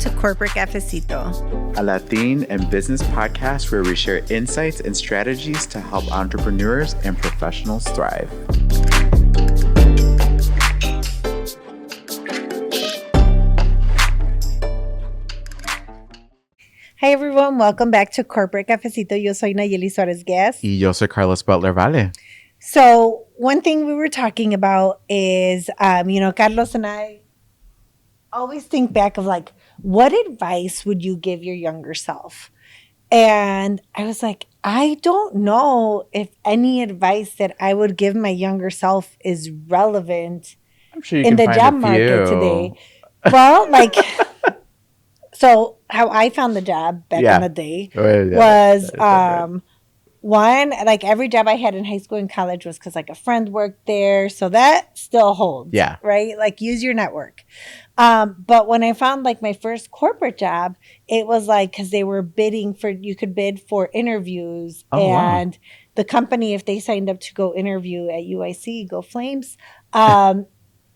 to Corporate Cafecito, a Latin and business podcast where we share insights and strategies to help entrepreneurs and professionals thrive. Hi everyone, welcome back to Corporate Cafecito. Yo soy Nayeli Suarez Guest. Y yo soy Carlos Butler Valle. So one thing we were talking about is, Carlos and I always think back of like, what advice would you give your younger self? And I was like, I don't know if any advice that I would give my younger self is relevant I'm sure you in can the find job a market few. today. Well, like, so how I found the job back in the day was, one, like every job I had in high school and college was because like a friend worked there. So that still holds. Yeah. Right? Like use your network. But when I found like my first corporate job, it was like because they were bidding for, you could bid for interviews. And the company, if they signed up to go interview at UIC, Go Flames, and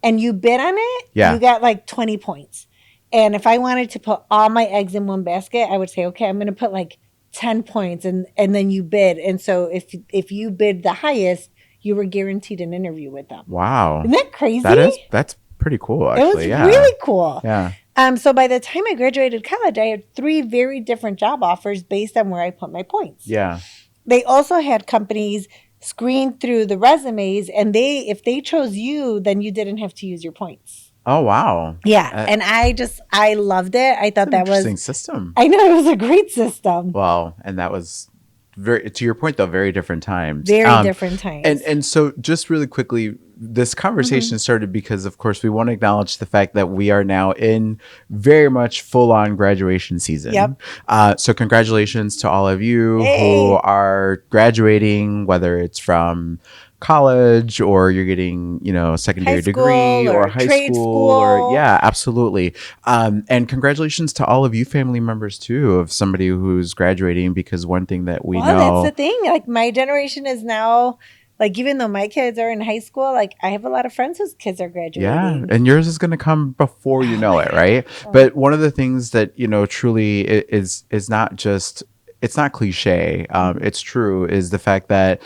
you bid on it, you got like 20 points. And if I wanted to put all my eggs in one basket, I would say, okay, I'm going to put like 10 points and then you bid. And so if you bid the highest, you were guaranteed an interview with them. Wow. Isn't that crazy? That's pretty cool, actually. It was really cool. Yeah. So by the time I graduated college, I had 3 very different job offers based on where I put my points. Yeah. They also had companies screen through the resumes, and if they chose you, then you didn't have to use your points. Oh, wow. Yeah. And I loved it. I thought that was an interesting system. I know, it was a great system. Wow. And that was very, to your point though, very different times. Very different times. And so just really quickly, this conversation started because of course we want to acknowledge the fact that we are now in very much full on graduation season. Yep. So congratulations to all of you who are graduating, whether it's from college or you're getting, a secondary degree or high school or absolutely. And congratulations to all of you family members too of somebody who's graduating, because one thing that we know. That's the thing. Like my generation is now, like even though my kids are in high school, like I have a lot of friends whose kids are graduating. Yeah, and yours is going to come before you know it, right? But one of the things that, truly is not just, it's not cliche, it's true, is the fact that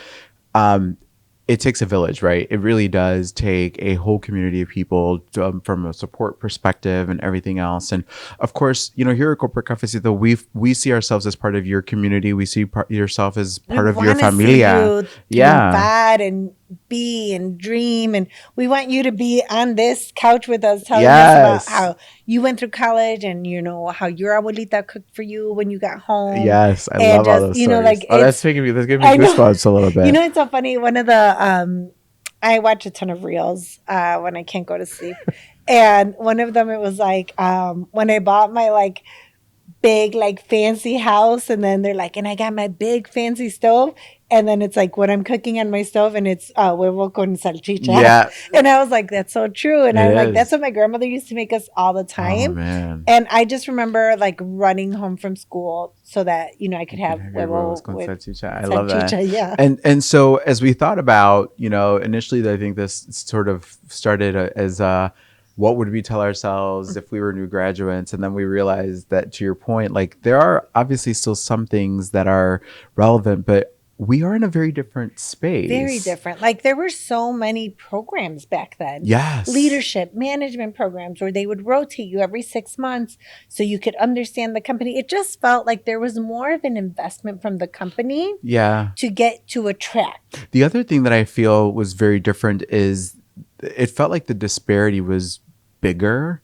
it takes a village, right? It really does take a whole community of people from a support perspective and everything else. And of course, here at Corporate Cafecito, we see ourselves as part of your community. We see yourself as part of your familia. Bad and be and dream, and we want you to be on this couch with us telling us about how you went through college and how your abuelita cooked for you when you got home. Yes, I love all those stories. That's giving me goosebumps a little bit. It's so funny. One of the I watch a ton of reels when I can't go to sleep, and one of them, it was like when I bought my big fancy house, and then they're like, and I got my big fancy stove. And then it's like when I'm cooking on my stove and it's huevo con salchicha. Yeah. And I was like, that's so true. And I'm like, that's what my grandmother used to make us all the time. Oh, man. And I just remember running home from school so that, I could have huevo con with salchicha. I love that. Yeah. And so as we thought about, initially I think this sort of started as what would we tell ourselves if we were new graduates? And then we realized that, to your point, there are obviously still some things that are relevant, but we are in a very different space. Very different. There were so many programs back then. Yes. Leadership, management programs where they would rotate you every 6 months so you could understand the company. It just felt like there was more of an investment from the company to get to attract. The other thing that I feel was very different is it felt like the disparity was bigger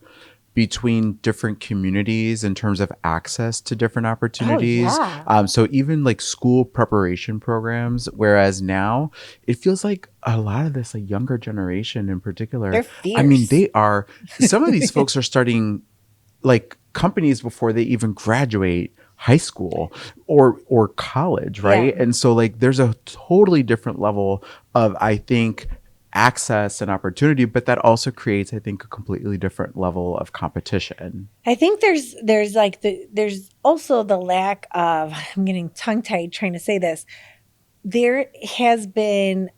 between different communities in terms of access to different opportunities. Oh, yeah. So even school preparation programs, whereas now it feels like a lot of this younger generation in particular, they're fierce. I mean, they are, some of these folks are starting companies before they even graduate high school or college, right? Yeah. And so there's a totally different level of, I think, access and opportunity, but that also creates, I think, a completely different level of competition. I think there's there's also the lack of, I'm getting tongue tied trying to say this. There has been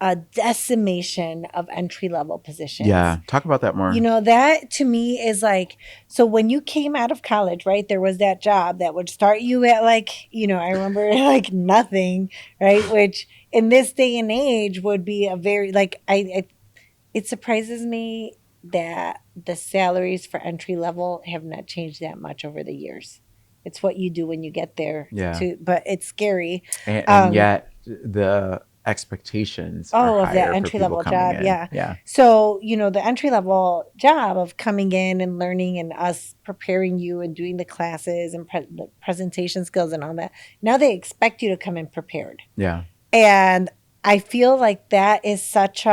a decimation of entry level positions. Yeah. Talk about that more. You know, that to me is like, so when you came out of college, right, there was that job that would start you at like, you know, I remember like nothing, right? Which in this day and age would be a very, like, it surprises me that the salaries for entry level have not changed that much over the years. It's what you do when you get there Yeah. but it's scary. And yet the expectations are Oh, of that higher for entry people level coming job. in. Yeah. Yeah. So, you know, the entry level job of coming in and learning and us preparing you and doing the classes and the presentation skills and all that. Now they expect you to come in prepared. Yeah. And I feel like that is such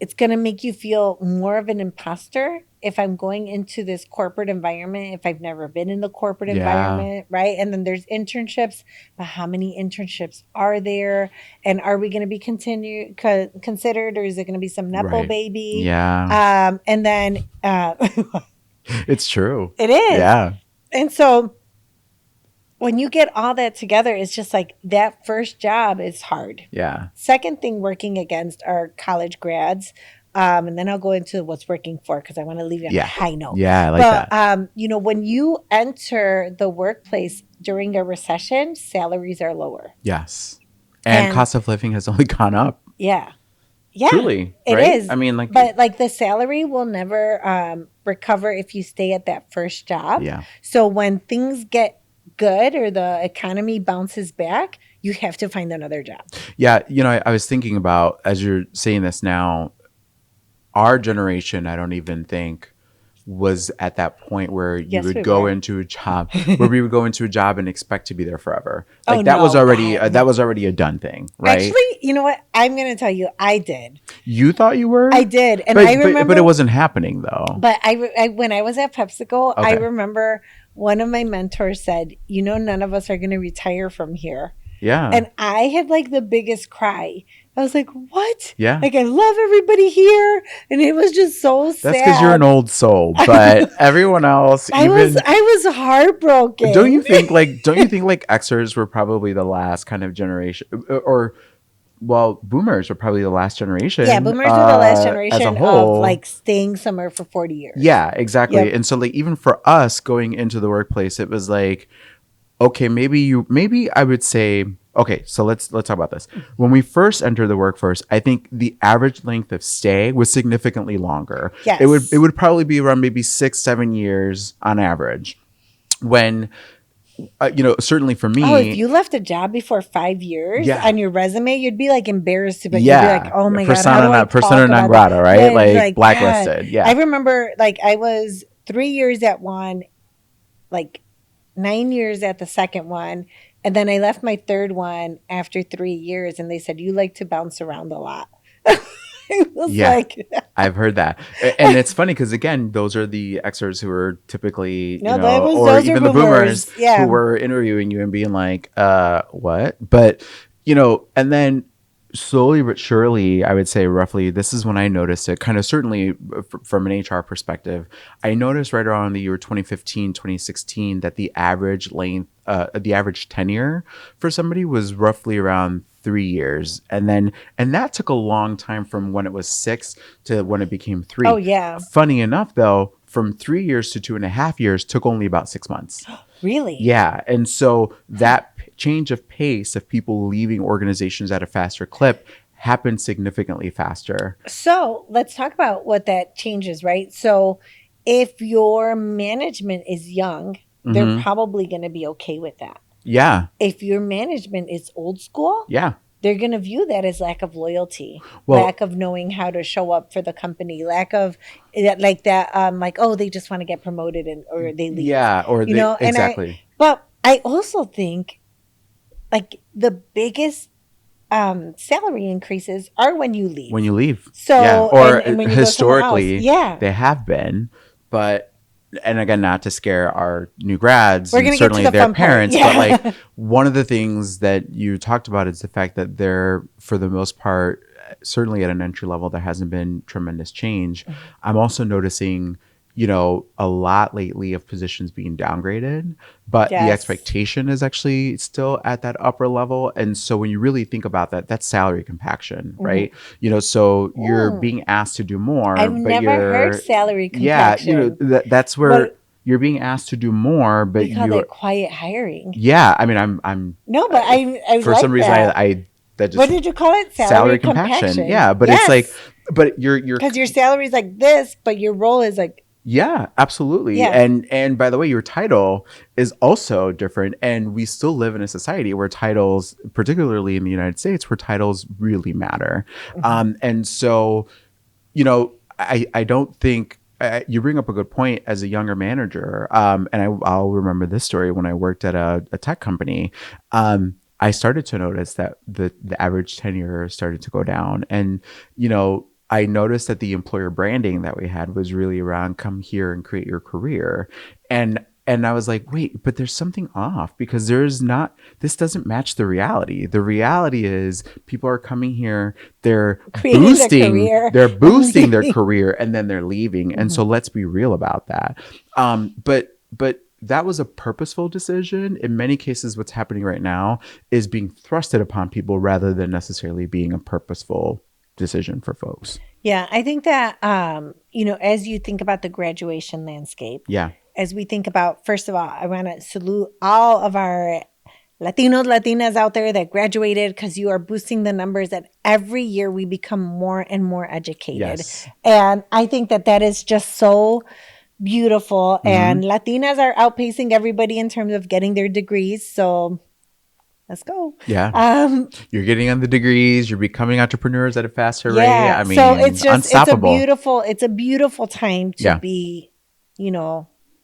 it's going to make you feel more of an imposter if I'm going into this corporate environment, if I've never been in the corporate environment, right? And then there's internships, but how many internships are there? And are we going to be considered, or is it going to be some Nepo baby? Yeah. And then It's true. It is. Yeah. And so when you get all that together, it's just like that first job is hard. Yeah. Second thing working against are college grads. And then I'll go into what's working for, because I want to leave you on a high note. Yeah, I like that. You know, when you enter the workplace during a recession, salaries are lower. Yes. And cost of living has only gone up. Yeah. Yeah. Truly. It right? is. I mean, like, but like the salary will never recover if you stay at that first job. Yeah. So when things get good or the economy bounces back, you have to find another job. Yeah. You know, I was thinking about, as you're saying this now, our generation, I don't even think was at that point where you would go into a job where we would go into a job and expect to be there forever. Like was already that was already a done thing, right? Actually, you know what? I'm going to tell you, I did. You thought you were? I did, and but, I remember, but it wasn't happening though. But I when I was at PepsiCo, I remember one of my mentors said, "You know, none of us are going to retire from here." Yeah. And I had like the biggest cry. I was like, what? Yeah. Like, I love everybody here. And it was just so sad. That's because you're an old soul. But everyone else, I was heartbroken. Don't you think like Xers were probably the last kind of generation, or well, boomers were probably the last generation. Yeah, boomers were the last generation as a whole, of like staying somewhere for 40 years. Yeah, exactly. Yep. And so like even for us going into the workplace, it was like, okay, maybe I would say, okay, so let's talk about this. When we first entered the workforce, I think the average length of stay was significantly longer. Yes. It would probably be around maybe 6-7 years on average. When certainly for me. Oh, if you left a job before 5 years on your resume, you'd be like embarrassed to, but you'd be like, oh my God, persona non grata, right? Like blacklisted. God. Yeah. I remember like I was 3 years at one, like 9 years at the second one. And then I left my third one after 3 years, and they said, you like to bounce around a lot. It was like, I've heard that. And it's funny because, again, those are the Xers who are typically, or even the boomers who were interviewing you and being like, what? But, and then slowly but surely, I would say roughly, this is when I noticed it, kind of certainly from an HR perspective. I noticed right around the year 2015, 2016, that the average length, the average tenure for somebody was roughly around 3 years. And that took a long time from when it was 6 to when it became 3. Oh, yeah. Funny enough, though, from 3 years to 2.5 years took only about 6 months. Really? Yeah. And so that change of pace of people leaving organizations at a faster clip happened significantly faster. So let's talk about what that changes, right? So if your management is young, they're probably going to be okay with that. Yeah. If your management is old school, they're going to view that as lack of loyalty, lack of knowing how to show up for the company, lack of like that, like, oh, they just want to get promoted or they leave. Yeah, or exactly. But I also think like the biggest salary increases are when you leave. When you leave. So, or and when you historically, go they have been, but. And again, not to scare our new grads and certainly their parents, but like one of the things that you talked about is the fact that they're, for the most part, certainly at an entry level, there hasn't been tremendous change. I'm also noticing a lot lately of positions being downgraded, but the Yes. expectation is actually still at that upper level. And so when you really think about that, that's salary compaction, right? So you're being asked to do more, I've but never heard salary compaction. that's where But you're being asked to do more, we but call that quiet hiring. yeah, I mean, I'm No, but I for some like reason, that. I that What just did you call it? salary Salary compaction. compaction. Yeah, but it's like, Yes. but you're Because your salary is like this, but your role is like, yeah, absolutely. yeah. And by the way, your title is also different. And we still live in a society where titles, particularly in the United States, where titles really matter. And so, I don't think you bring up a good point as a younger manager. And I'll remember this story when I worked at a tech company. I started to notice that the average tenure started to go down. And, I noticed that the employer branding that we had was really around come here and create your career. And I was like, wait, but there's something off because this doesn't match the reality. The reality is people are coming here, they're Creating their career. boosting their career and then they're leaving. And so let's be real about that. But that was a purposeful decision. In many cases, what's happening right now is being thrusted upon people rather than necessarily being a purposeful decision for folks. Yeah, I think that, as you think about the graduation landscape, Yeah. as we think about, first of all, I want to salute all of our Latinos, Latinas out there that graduated because you are boosting the numbers that every year we become more and more educated. Yes. And I think that is just so beautiful. And Latinas are outpacing everybody in terms of getting their degrees. So let's go. Yeah. You're getting on the degrees. You're becoming entrepreneurs at a faster rate. Yeah. I mean, So it's just, unstoppable. it's a beautiful time to be,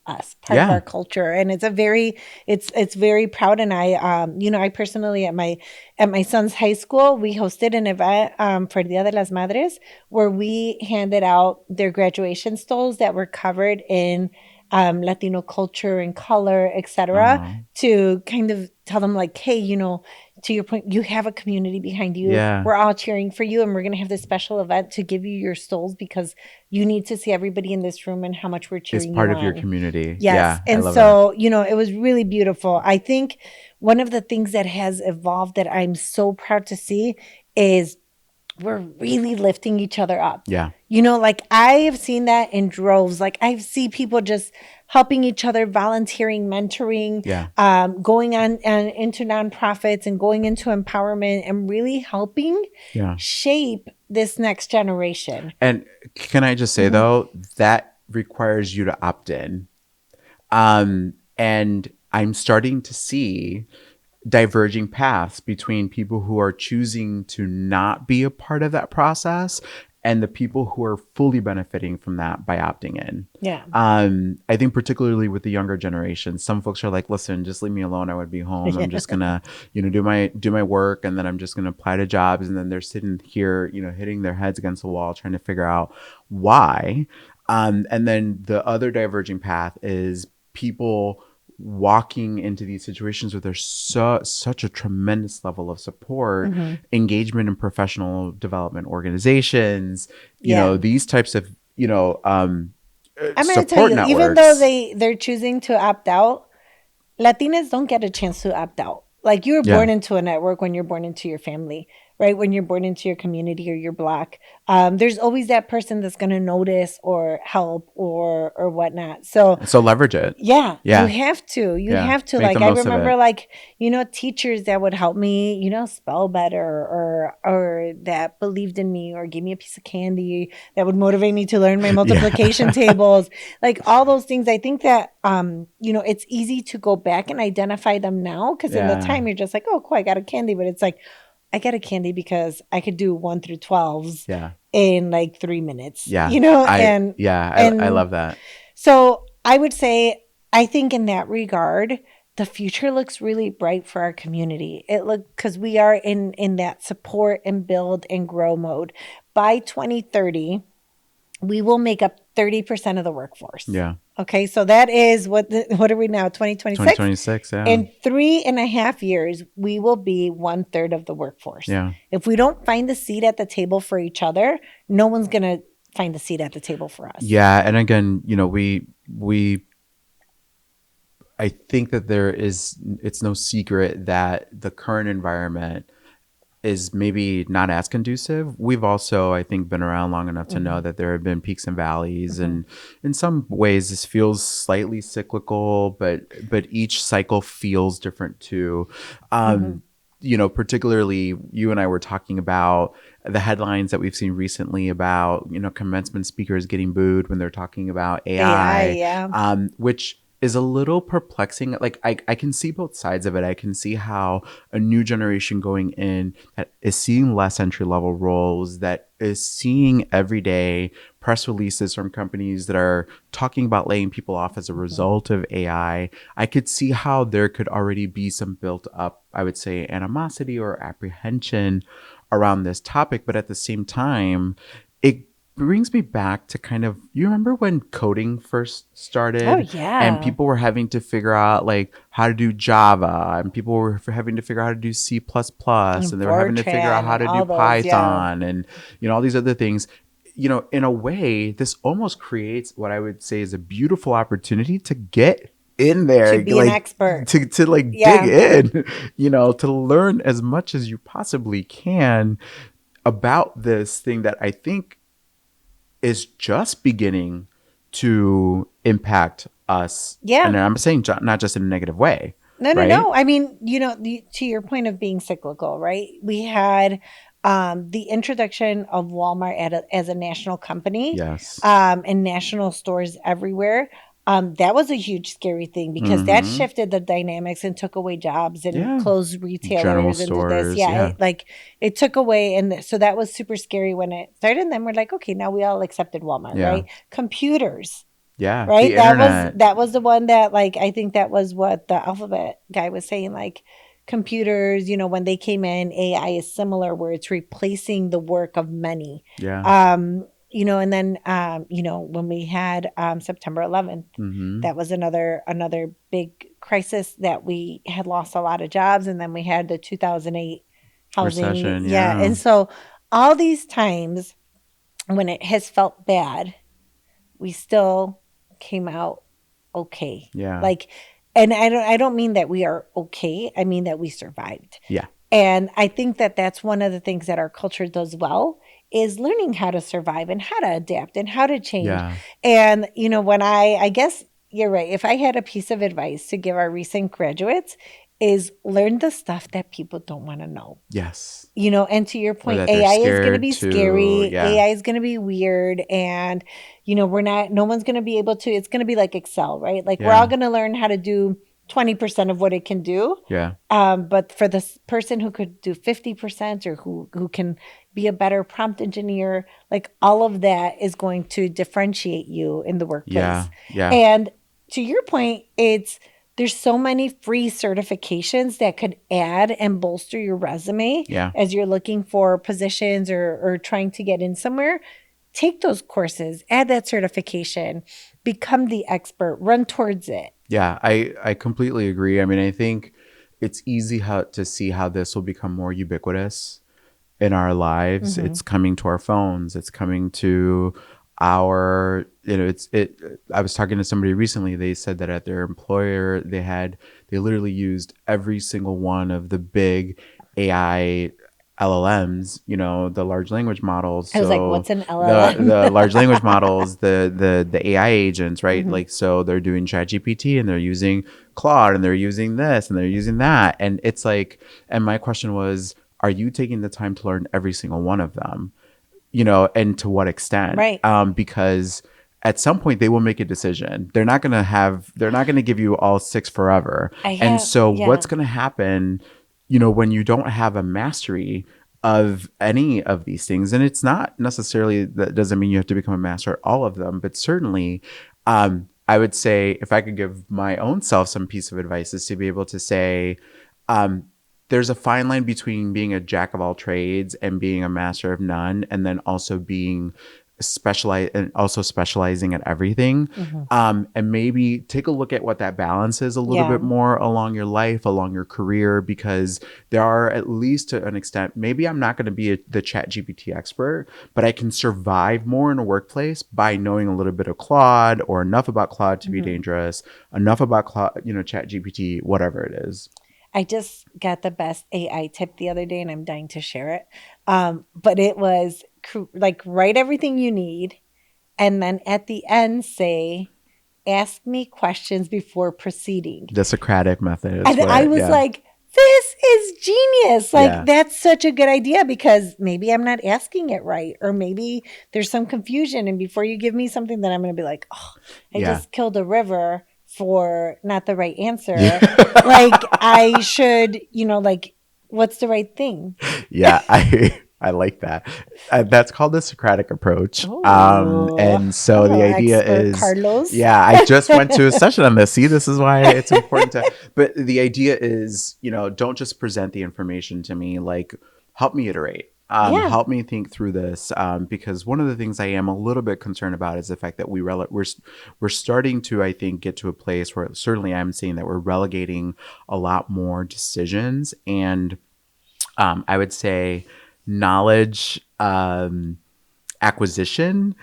us, part of our culture. And it's it's very proud. And I personally at my son's high school, we hosted an event for Dia de las Madres where we handed out their graduation stoles that were covered in Latino culture and color, etc., to kind of tell them like, hey, to your point, you have a community behind you. Yeah. We're all cheering for you, and we're going to have this special event to give you your stoles because you need to see everybody in this room and how much we're cheering you on. It's part of your community. Yes. Yeah, and so, it was really beautiful. I think one of the things that has evolved that I'm so proud to see is we're really lifting each other up. Yeah. Like I have seen that in droves. Like I see people just helping each other, volunteering, mentoring, going on into nonprofits and going into empowerment and really helping shape this next generation. And can I just say though, that requires you to opt in. And I'm starting to see diverging paths between people who are choosing to not be a part of that process and the people who are fully benefiting from that by opting in. Yeah. I think particularly with the younger generation, some folks are like, listen, just leave me alone. I would be home. I'm just gonna, do my work, and then I'm just gonna apply to jobs. And then they're sitting here, hitting their heads against the wall, trying to figure out why. And then the other diverging path is people walking into these situations where there's such a tremendous level of support, engagement in professional development organizations, these types of, I'm going to support tell you, networks. even though they're choosing to opt out, Latinas don't get a chance to opt out. Like you were born into a network when you're born into your family, right? When you're born into your community or your block, there's always that person that's going to notice or help or whatnot. So leverage it. Yeah. You have to. You have to. Make like I remember, like teachers that would help me, spell better, or that believed in me, or gave me a piece of candy that would motivate me to learn my multiplication tables. Like all those things. I think that it's easy to go back and identify them now because in the time you're just like, oh, cool, I got a candy, but it's like, I got a candy because I could do 1 through 12s in like 3 minutes. Yeah. I love that. So I would say, I think in that regard, the future looks really bright for our community. Because we are in that support and build and grow mode. By 2030, we will make up 30% of the workforce. Yeah. Okay, so that is what are we now? 2026? 2026, yeah. In 3.5 years, we will be 1/3 of the workforce. Yeah. If we don't find the seat at the table for each other, no one's gonna find a seat at the table for us. Yeah, and again, we I think that it's no secret that the current environment is maybe not as conducive. We've also, I think, been around long enough to know that there have been peaks and valleys, and in some ways, this feels slightly cyclical, but each cycle feels different too. Particularly, you and I were talking about the headlines that we've seen recently about commencement speakers getting booed when they're talking about AI, AI, yeah. which is a little perplexing. Like I can see both sides of it. I can see how a new generation going in that is seeing less entry level roles, that is seeing every day press releases from companies that are talking about laying people off as a result of AI. I could see how there could already be some built up, I would say, animosity or apprehension around this topic. But at the same time, it brings me back to kind of, you remember when coding first Oh, started and yeah. people were having to figure out like how to do Java, and people were having to figure out how to do C++, And and they were having to figure out Fortran how and to do all those, yeah. Python, and all these other things. In a way, this almost creates what I would say is a beautiful opportunity to get in To there, be an like expert. to like dig Yeah. in, to learn as much as you possibly can about this thing that I think is just beginning to impact us. Yeah. And I'm saying not just in a negative way, No, no, right? no. I mean, to your point of being cyclical, right? We had the introduction of Walmart as a national company, Yes. and national stores everywhere. That was a huge scary thing because that Mm-hmm. shifted the dynamics and took away jobs and Yeah. closed General retailers and did this. stores. Yeah, Yeah. it took away, and so that was super scary when it started. And then we're like, okay, now we all accepted Walmart, Yeah. right? Computers, Yeah. right? The That was internet. that was the one that, like, I think that was what the alphabet guy was saying, like computers, when they came in, AI is similar where it's replacing the work of many. Yeah. And then when we had September 11th, Mm-hmm. that was another big crisis that we had lost a lot of jobs, and then we had the 2008 housing, Recession. yeah. Yeah. And so all these times when it has felt bad, we still came out okay. Yeah. Like, and I don't mean that we are okay. I mean that we survived. Yeah. And I think that that's one of the things that our culture does well, is learning how to survive and how to adapt and how to change. Yeah. And when I guess you're right. If I had a piece of advice to give our recent graduates, is learn the stuff that people don't want to know. Yes. And to your Or point, that they're AI is going to scared be to. scary. Yeah. AI is going to be weird. And, no one's going to be able to, it's going to be like Excel, right? Like we're all Yeah. going to learn how to do 20% of what it can do. Yeah. But for this person who could do 50%, or who can be a better prompt engineer, like all of that is going to differentiate you in the workplace. Yeah. Yeah. And to your point, there's so many free certifications that could add and bolster your resume Yeah. as you're looking for positions, or trying to get in somewhere. Take those courses, add that certification, become the expert, run towards it. Yeah, I completely agree. I mean, I think it's easy to see how this will become more ubiquitous in our lives. Mm-hmm. It's coming to our phones. It's coming to our, I was talking to somebody recently. They said that at their employer, they literally used every single one of the big AI LLMs, the large language models. I was like, So what's an LLM? the large language models, the AI agents, right? Mm-hmm. Like, so they're doing ChatGPT and they're using Claude and they're using this and they're using that. And it's like, and my question was, are you taking the time to learn every single one of them? And to what extent? Right. Because at some point they will make a decision. They're not going to give you all six forever. And so Yeah. what's going to happen, when you don't have a mastery of any of these things? And it's not necessarily, that doesn't mean you have to become a master at all of them, but certainly, I would say, if I could give my own self some piece of advice, is to be able to say, there's a fine line between being a jack of all trades and being a master of none, and then also being specialize and also specializing at everything. And maybe take a look at what that balance is a little bit more along your life, along your career, because there are, at least to an extent, maybe I'm not going to be the chat GPT expert, but I can survive more in a workplace by knowing a little bit of Claude, or enough about Claude to be dangerous, enough about Claude, chat GPT, whatever it is. I just got the best AI tip the other day and I'm dying to share it. But it was like, write everything you need. And then at the end, say, ask me questions before proceeding. The Socratic method. And I was like, this is genius. Like, that's such a good idea, because maybe I'm not asking it right, or maybe there's some confusion. And before you give me something, then I'm going to be like, oh, I just killed a river for not the right answer. Like, I should, like, what's the right thing? Yeah, I like that. That's called the Socratic approach. And so the idea is, Carlos. Yeah, I just went to a session on this. See, this is why it's important to, but the idea is, don't just present the information to me, like, help me iterate. Help me think through this, because one of the things I am a little bit concerned about is the fact that we're starting to, I think, get to a place where certainly I'm seeing that we're relegating a lot more decisions and I would say knowledge acquisition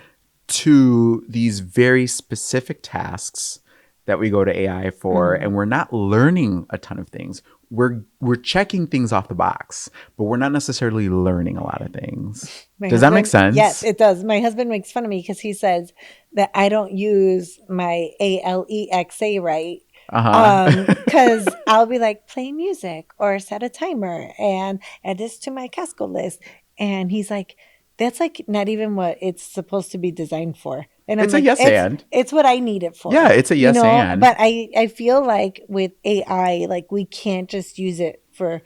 to these very specific tasks that we go to AI for, and we're not learning a ton of things. We're checking things off the box, but we're not necessarily learning a lot of things. Does that make sense? Yes, it does. My husband makes fun of me because he says that I don't use my Alexa right. Because I'll be like, play music or set a timer and add this to my Casco list. And he's like, that's like not even what it's supposed to be designed for. And it's a yes and. It's what I need it for. Yeah, it's a yes and. But I feel like with AI, like, we can't just use it for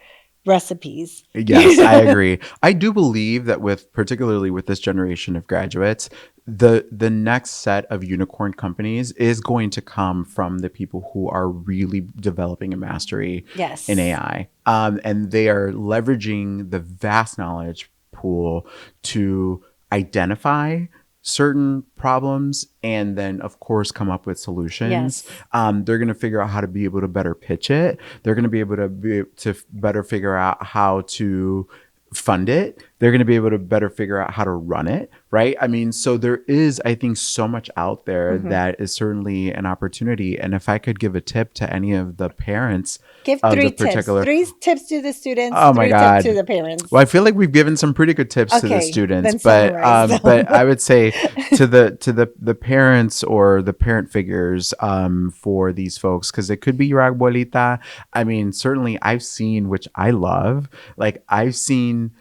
recipes. Yes, I agree. I do believe that particularly with this generation of graduates, the next set of unicorn companies is going to come from the people who are really developing a mastery in AI. And they are leveraging the vast knowledge pool to identify certain problems and then of course come up with solutions. They're going to figure out how to be able to better pitch it. They're going to be able to better figure out how to fund it. They're going to be able to better figure out how to run it, right? I mean, so there is, I think, so much out there that is certainly an opportunity. And if I could give a tip to any of the parents, give 3 tips. 3 tips to the students. Oh my 3 God. tips to the parents. Well, I feel like we've given some pretty good tips to the students, but I would say to the parents or the parent figures for these folks, because it could be your abuelita. I mean, certainly I've seen, which I love, like I've seen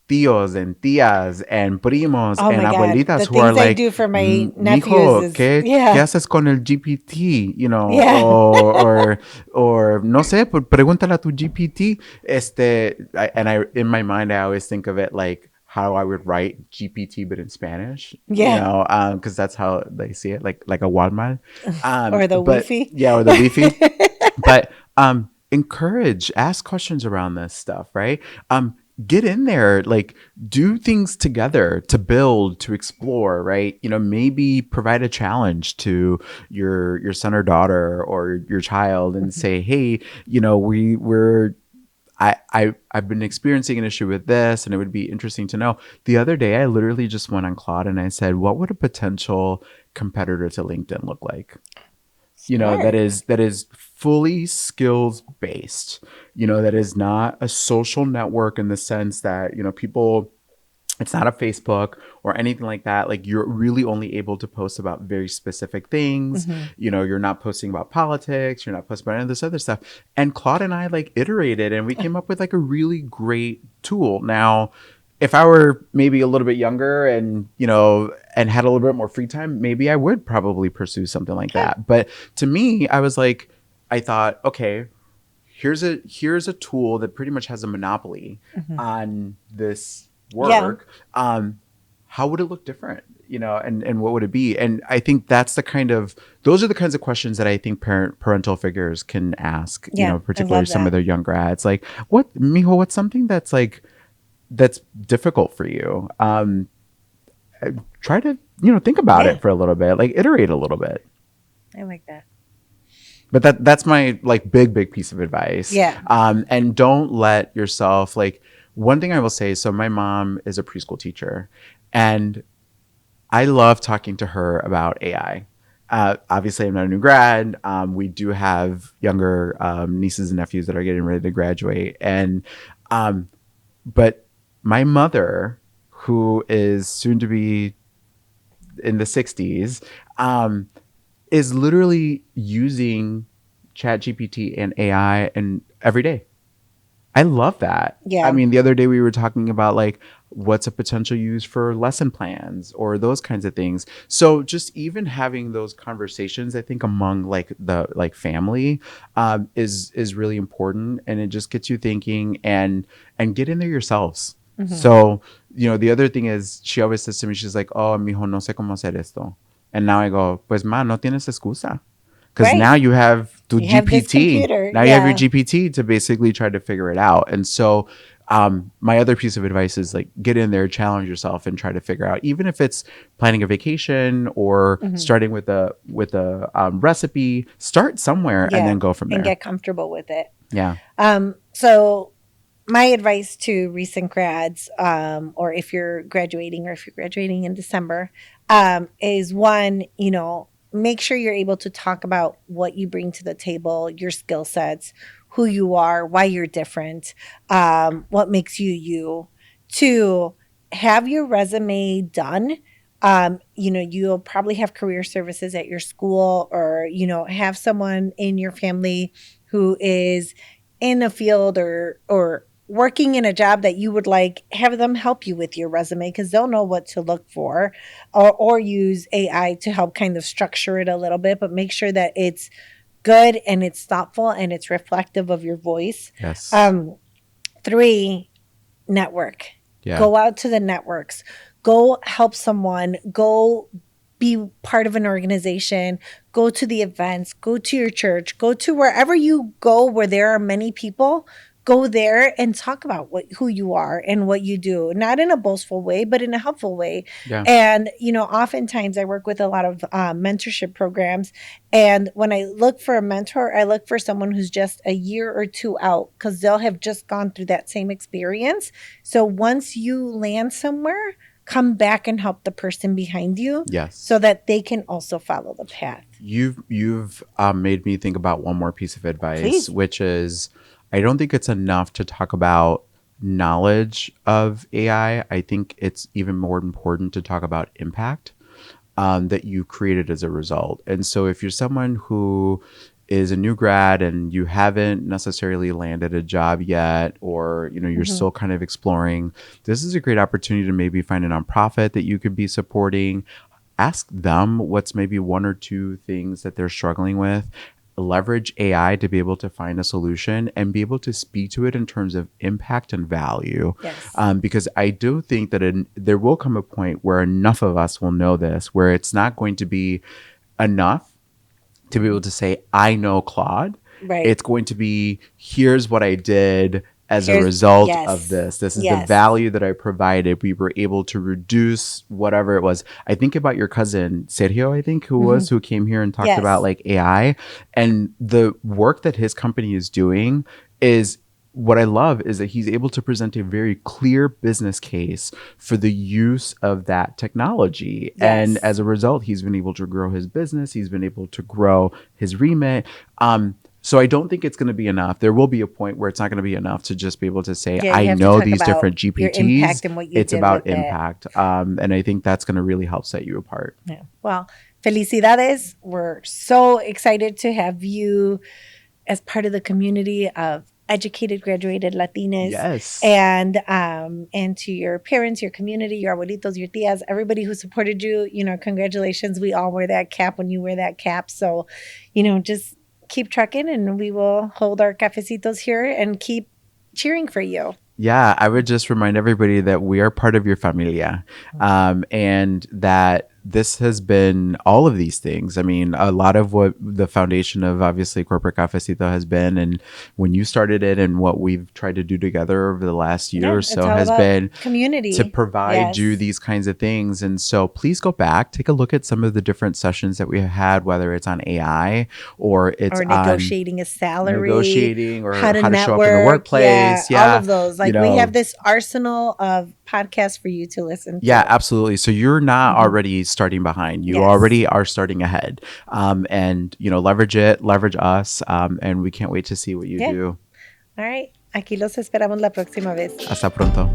tíos and tías and primos and abuelitas who are like, I do for my nephews is, ¿qué haces con el GPT? Or no sé, pregúntale a tu GPT. In my mind, I always think of it like how I would write GPT, but in Spanish. Because that's how they see it, like a Walmart. Or the Wi-Fi. Yeah, or the Wi-Fi. But encourage, ask questions around this stuff, right? Get in there, like do things together to build, to explore, right? Maybe provide a challenge to your son or daughter or your child and say, hey, I've been experiencing an issue with this and it would be interesting to know. The other day, I literally just went on Claude and I said, what would a potential competitor to LinkedIn look like? That is fully skills based, that is not a social network in the sense that, people, it's not a Facebook or anything like that. Like you're really only able to post about very specific things. You're not posting about politics. You're not posting about any of this other stuff. And Claude and I like iterated and we came up with like a really great tool. Now, if I were maybe a little bit younger and, and had a little bit more free time, maybe I would probably pursue something like that. But to me, I thought, okay, here's a tool that pretty much has a monopoly on this work. How would it look different? And what would it be? And I think those are the kinds of questions that I think parental figures can ask, particularly some of their young grads. Like, what's something that's difficult for you? try to, think about it for a little bit, like iterate a little bit. I like that. But that's my like big piece of advice. Yeah. And don't let yourself like, one thing I will say, so my mom is a preschool teacher, and I love talking to her about AI. Obviously, I'm not a new grad. We do have younger nieces and nephews that are getting ready to graduate, and but my mother, who is soon to be in the 60s, is literally using Chat GPT and AI and every day. I love that. I Yeah. mean, the other day we were talking about like what's a potential use for lesson plans or those kinds of things. So just even having those conversations, I think among like the like family is really important, and it just gets you thinking and get in there yourselves. So, the other thing is she always says to me, she's like, "Oh, mijo, no sé cómo hacer esto." And now I go, "Pues ma, no tienes excusa." Because Right. now you have the You have this GPT. computer. Now you have your GPT to basically try to figure it out. And so my other piece of advice is like get in there, challenge yourself, and try to figure out, even if it's planning a vacation or starting with a recipe, start somewhere and then go from there. And get comfortable with it. Yeah. So my advice to recent grads, or if you're graduating in December, is one, make sure you're able to talk about what you bring to the table, your skill sets, who you are, why you're different, what makes you you. Two, have your resume done. You'll probably have career services at your school, or, have someone in your family who is in a field or working in a job that you would like, have them help you with your resume, because they'll know what to look for, or use AI to help kind of structure it a little bit, but make sure that it's good and it's thoughtful and it's reflective of your voice. Yes. 3, network. Yeah. Go out to the networks. Go help someone. Go be part of an organization. Go to the events. Go to your church. Go to wherever you go where there are many people. Go there and talk about who you are and what you do, not in a boastful way, but in a helpful way. Yeah. And, oftentimes I work with a lot of mentorship programs. And when I look for a mentor, I look for someone who's just a year or two out, because they'll have just gone through that same experience. So once you land somewhere, come back and help the person behind you. Yes. So that they can also follow the path. You've made me think about one more piece of advice. Please. Which is, I don't think it's enough to talk about knowledge of AI. I think it's even more important to talk about impact that you created as a result. And so if you're someone who is a new grad and you haven't necessarily landed a job yet, or you're still kind of exploring, this is a great opportunity to maybe find a nonprofit that you could be supporting. Ask them what's maybe one or two things that they're struggling with. Leverage AI to be able to find a solution and be able to speak to it in terms of impact and value. Yes. Because I do think that there will come a point where enough of us will know this, where it's not going to be enough to be able to say, I know Claude. Right. It's going to be, here's what I did as a result of this. This is the value that I provided. We were able to reduce whatever it was. I think about your cousin, Sergio, I think, who came here and talked about like AI. And the work that his company is doing is, what I love is that he's able to present a very clear business case for the use of that technology. Yes. And as a result, he's been able to grow his business. He's been able to grow his remit. So I don't think it's going to be enough. There will be a point where it's not going to be enough to just be able to say, I know these different GPTs. It's about impact. And I think that's going to really help set you apart. Yeah. Well, felicidades. We're so excited to have you as part of the community of educated, graduated Latinas. Yes. And to your parents, your community, your abuelitos, your tias, everybody who supported you, congratulations. We all wear that cap when you wear that cap. So, just keep trucking, and we will hold our cafecitos here and keep cheering for you. Yeah, I would just remind everybody that we are part of your familia, and that this has been all of these things. I mean, a lot of what the foundation of obviously Corporate Cafecito has been, and when you started it and what we've tried to do together over the last year or It's so all has about been community. to provide Yes. you these kinds of things. And so please go back, take a look at some of the different sessions that we have had, whether it's on AI or it's Or on negotiating a salary, negotiating or how to how to show up in the network. Yeah, workplace. all Yeah. of those. Like we have this arsenal of podcasts for you to listen to. Yeah, absolutely. So you're not already starting behind. You Yes. already are starting ahead. And, leverage it, leverage us. And we can't wait to see what you do. All right. Aquí los esperamos la próxima vez. Hasta pronto.